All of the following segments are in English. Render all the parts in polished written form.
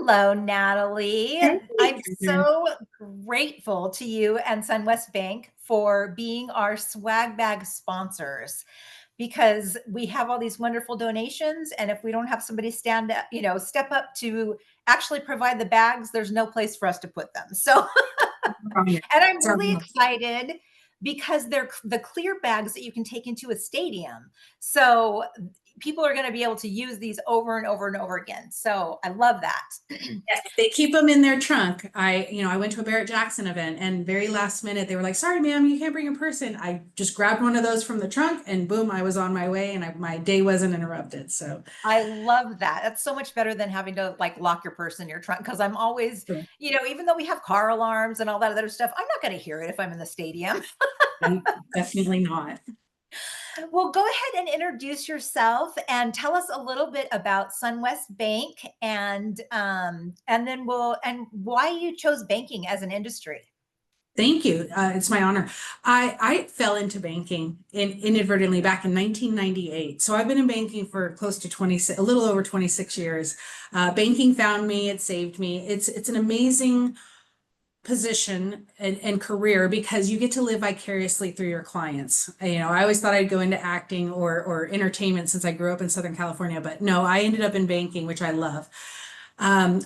Hello, Natalie. Hey, I'm Catherine. so grateful to you and Sunwest Bank for being our swag bag sponsors because we have all these wonderful donations. And if we don't have somebody stand up, step up to actually provide the bags, there's no place for us to put them. So, Promise. and I'm really Promise. excited because they're the clear bags that you can take into a stadium. So people are going to be able to use these over and over and over again. So I love that. Yes, they keep them in their trunk. I went to a Barrett Jackson event and very last minute they were like, "Sorry, ma'am, you can't bring a person." I just grabbed one of those from the trunk and boom, I was on my way and my day wasn't interrupted. So, I love that. That's so much better than having to like lock your purse in your trunk because I'm always, sure. even though we have car alarms and all that other stuff, I'm not going to hear it if I'm in the stadium. No, definitely not. Well, go ahead and introduce yourself and tell us a little bit about Sunwest Bank and then and why you chose banking as an industry. Thank you. It's my honor. I fell into banking inadvertently back in 1998. So I've been in banking for close to 26, a little over 26 years. Banking found me, it saved me. It's an amazing position and career because you get to live vicariously through your clients. I always thought I'd go into acting or entertainment since I grew up in Southern California, but no, I ended up in banking, which I love.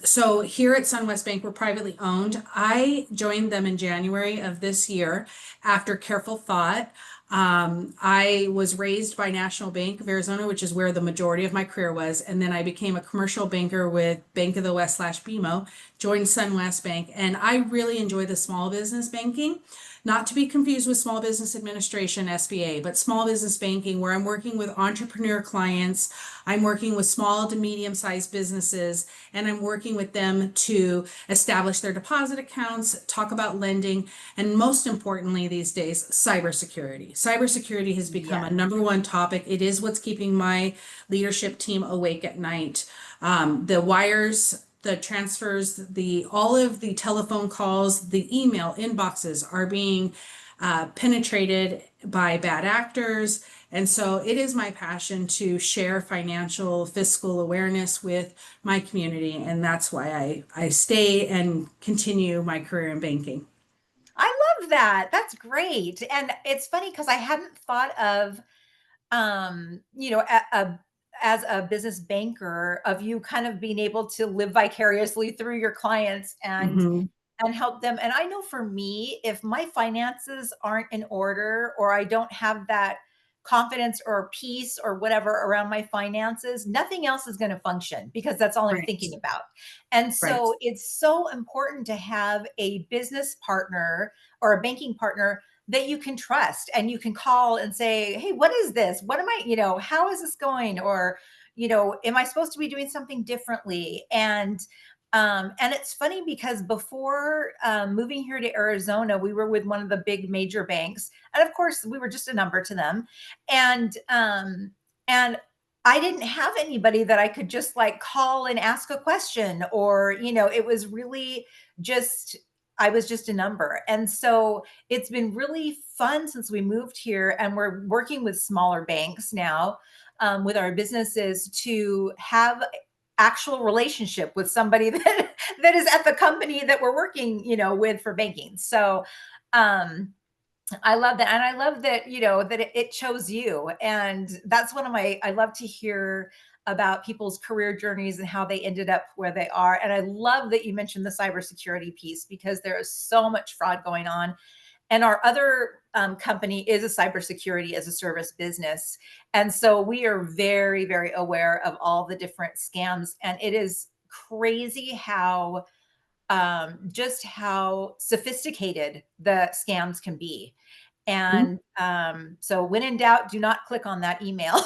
So here at Sunwest Bank, we're privately owned. I joined them in January of this year after careful thought. I was raised by National Bank of Arizona, which is where the majority of my career was. And then I became a commercial banker with Bank of the West slash BMO, joined Sunwest Bank. And I really enjoy the small business banking, not to be confused with Small Business Administration, SBA, but small business banking, where I'm working with entrepreneur clients. I'm working with small to medium sized businesses, and I'm working with them to establish their deposit accounts, talk about lending, and most importantly these days, cybersecurity. Cybersecurity has become a Yes. number one topic. It is what's keeping my leadership team awake at night. The wires, the transfers, the all of the telephone calls, the email inboxes are being penetrated by bad actors. And so it is my passion to share financial fiscal awareness with my community. And that's why I stay and continue my career in banking. I love that. That's great. And it's funny because I hadn't thought of as a business banker of you kind of being able to live vicariously through your clients Mhm. and help them. And I know for me, if my finances aren't in order or I don't have that confidence or peace or whatever around my finances, nothing else is going to function because that's all I'm Right, thinking about. And right. so it's so important to have a business partner or a banking partner that you can trust and you can call and say, "Hey, what is this? What am I, how is this going?" Or, am I supposed to be doing something differently? And it's funny because before moving here to Arizona, we were with one of the big major banks, and of course, we were just a number to them. And I didn't have anybody that I could just like call and ask a question, or it was really just I was just a number. And so it's been really fun since we moved here, and we're working with smaller banks now with our businesses to have actual relationship with somebody that is at the company that we're working, with for banking. So I love that. And I love that, that it chose you. And that's one of I love to hear about people's career journeys and how they ended up where they are. And I love that you mentioned the cybersecurity piece because there is so much fraud going on. And our other company is a cybersecurity as a service business. And so we are very, very aware of all the different scams. And it is crazy how just how sophisticated the scams can be. Mhm. And so when in doubt, do not click on that email.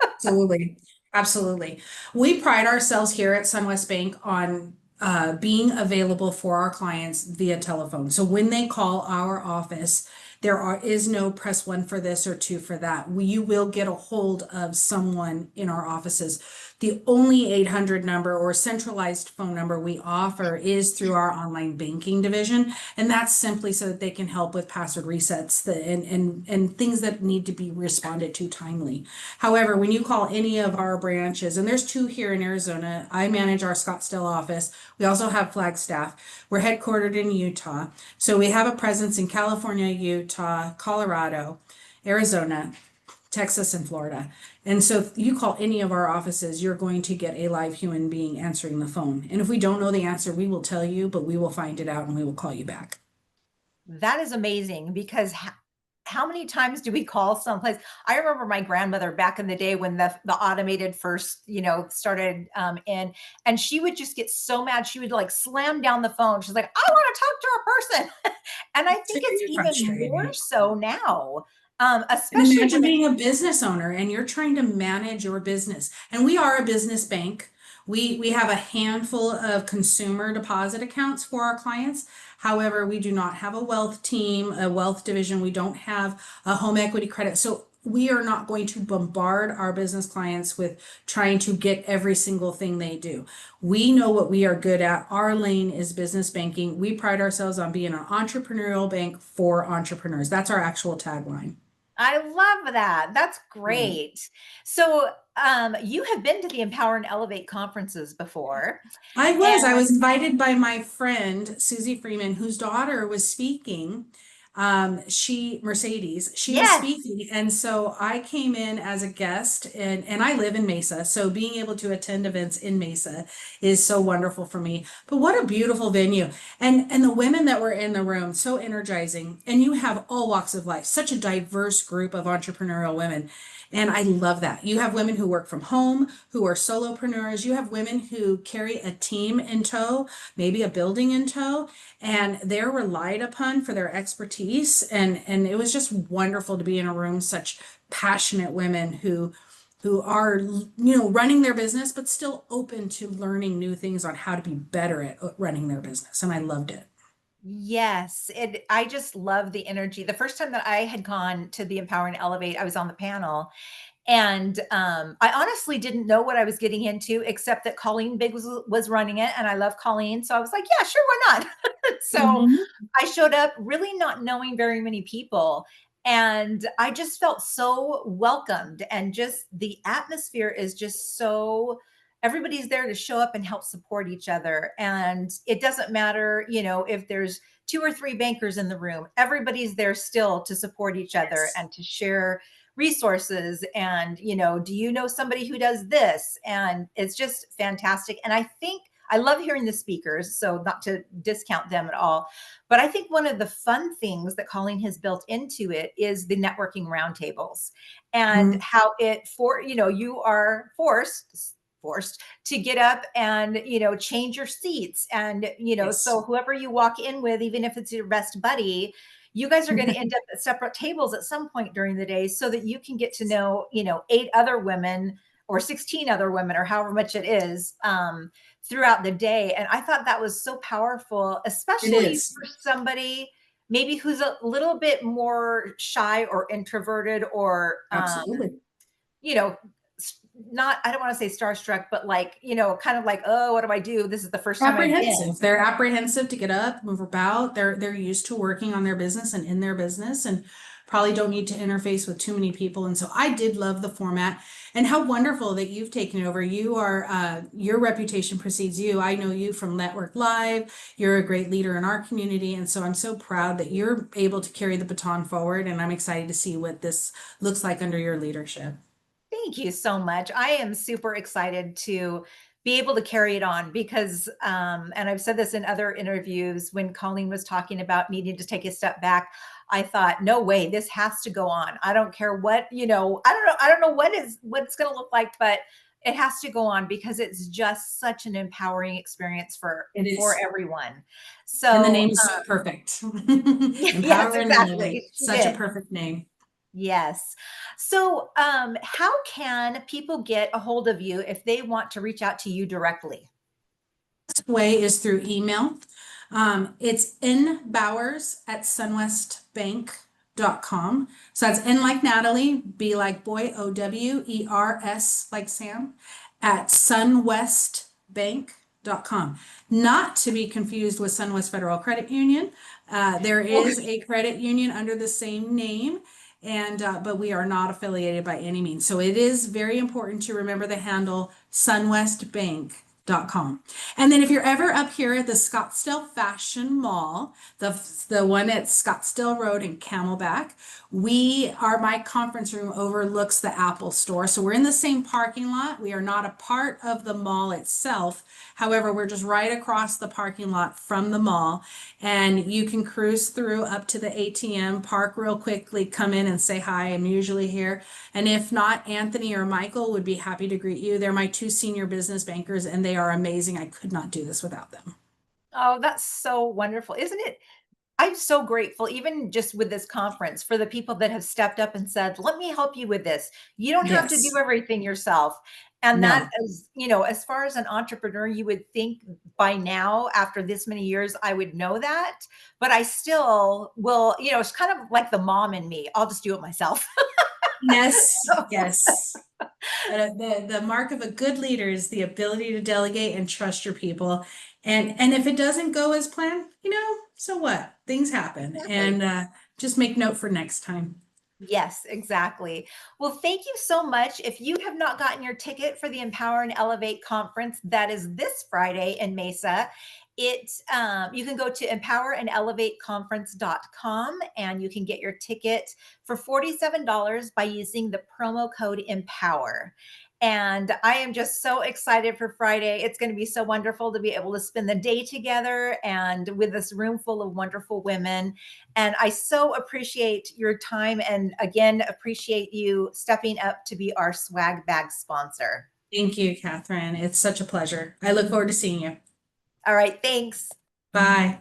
Absolutely. Absolutely. We pride ourselves here at Sunwest Bank on being available for our clients via telephone. So when they call our office, Is no press one for this or two for that. You will get a hold of someone in our offices. The only 800 number or centralized phone number we offer is through our online banking division. And that's simply so that they can help with password resets and things that need to be responded to timely. However, when you call any of our branches, and there's two here in Arizona, I manage our Scottsdale office. We also have Flagstaff. We're headquartered in Utah. So we have a presence in California, Utah, Colorado, Arizona, Texas, and Florida. And so if you call any of our offices, you're going to get a live human being answering the phone. And if we don't know the answer, we will tell you, but we will find it out and we will call you back. That is amazing because how many times do we call someplace? I remember my grandmother back in the day when the automated first, started and she would just get so mad. She would like slam down the phone. She's like, I want to talk to a person. And I It's think it's very even more frustrating. so now, And especially imagine when being a business owner and you're trying to manage your business. And we are a business bank. We have a handful of consumer deposit accounts for our clients. However, we do not have a wealth team, a wealth division. We don't have a home equity credit. So we are not going to bombard our business clients with trying to get every single thing they do. We know what we are good at. Our lane is business banking. We pride ourselves on being an entrepreneurial bank for entrepreneurs. That's our actual tagline. I love that. That's Yeah. great. So, you have been to the Empower and Elevate conferences before. I And was invited by my friend Susie Freeman, whose daughter was speaking. Mercedes, she was yes, speaking. And so I came in as a guest and I live in Mesa. So being able to attend events in Mesa is so wonderful for me. But what a beautiful venue. And the women that were in the room, so energizing. And you have all walks of life, such a diverse group of entrepreneurial women. And I love that. You have women who work from home, who are solopreneurs. You have women who carry a team in tow, maybe a building in tow, and they're relied upon for their expertise. And it was just wonderful to be in a room, such passionate women who are, running their business, but still open to learning new things on how to be better at running their business. And I loved it. yes. I just love the energy. The first time that I had gone to the Empower and Elevate, I was on the panel. And I honestly didn't know what I was getting into, except that Colleen Biggs was running it, and I love Colleen. So I was like, yeah, sure, why not? So Mhm. I showed up really not knowing very many people. And I just felt so welcomed. And just the atmosphere is just so, everybody's there to show up and help support each other. And it doesn't matter, if there's two or three bankers in the room, everybody's there still to support each other Yes. and to share resources. And do you know somebody who does this? And it's just fantastic. And I think I love hearing the speakers, so not to discount them at all, but I think one of the fun things that Colleen has built into it is the networking roundtables, and Mhm. how you are forced to get up and change your seats. And Yes. so whoever you walk in with, even if it's your best buddy, you guys are going to end up at separate tables at some point during the day, so that you can get to know, eight other women or 16 other women, or however much it is, throughout the day. And I thought that was so powerful, It especially is. for somebody maybe who's a little bit more shy or introverted, or Absolutely. you know not, I don't want to say starstruck, but like, kind of like, oh, what do I do? This is the first time I've been. Apprehensive. They're apprehensive to get up, move about. They're used to working on their business and in their business and probably don't need to interface with too many people. And so I did love the format and how wonderful that you've taken over. You are your reputation precedes you. I know you from Network Live. You're a great leader in our community. And so I'm so proud that you're able to carry the baton forward. And I'm excited to see what this looks like under your leadership. Thank you so much. I am super excited to be able to carry it on because, and I've said this in other interviews, when Colleen was talking about needing to take a step back, I thought, no way, this has to go on. I don't care what, I don't know what it's going to look like, but it has to go on because it's just such an empowering experience It for is. everyone. And the So, name is so perfect. yes, Empower and elevate. exactly. She Such a did. perfect name. Yes. So, how can people get a hold of you if they want to reach out to you directly? Best way is through email. It's nbowers@sunwestbank.com. Sunwest.com. So that's N like Natalie, B like boy, OWERS like Sam, at sunwestbank.com. Not to be confused with Sunwest Federal Credit Union. There is a credit union under the same name, and but we are not affiliated by any means. So it is very important to remember the handle sunwestbank.com. And then if you're ever up here at the Scottsdale Fashion Mall, the one at Scottsdale Road in Camelback, my conference room overlooks the Apple store. So we're in the same parking lot. We are not a part of the mall itself. However, we're just right across the parking lot from the mall, and you can cruise through up to the ATM, park real quickly, come in and say hi. I'm usually here. And if not, Anthony or Michael would be happy to greet you. They're my two senior business bankers, and they are amazing. I could not do this without them. Oh, that's so wonderful. Isn't it? I'm so grateful, even just with this conference, for the people that have stepped up and said, let me help you with this. You don't have to do Yes. everything yourself. And that No. is, you know, as far as an entrepreneur, you would think by now, after this many years, I would know that. But I still will, you know, it's kind of like the mom in me. I'll just do it myself. Yes. Yes. The mark of a good leader is the ability to delegate and trust your people. And if it doesn't go as planned, so what? Things happen. Exactly. And just make note for next time. Yes, exactly. Well, thank you so much. If you have not gotten your ticket for the Empower and Elevate conference, that is this Friday in Mesa. You can go to empowerandelevateconference.com and you can get your ticket for $47 by using the promo code EMPOWER. And I am just so excited for Friday. It's going to be so wonderful to be able to spend the day together and with this room full of wonderful women. And I so appreciate your time and again, appreciate you stepping up to be our swag bag sponsor. Thank you, Catherine. It's such a pleasure. I look forward to seeing you. All right. Thanks. Bye.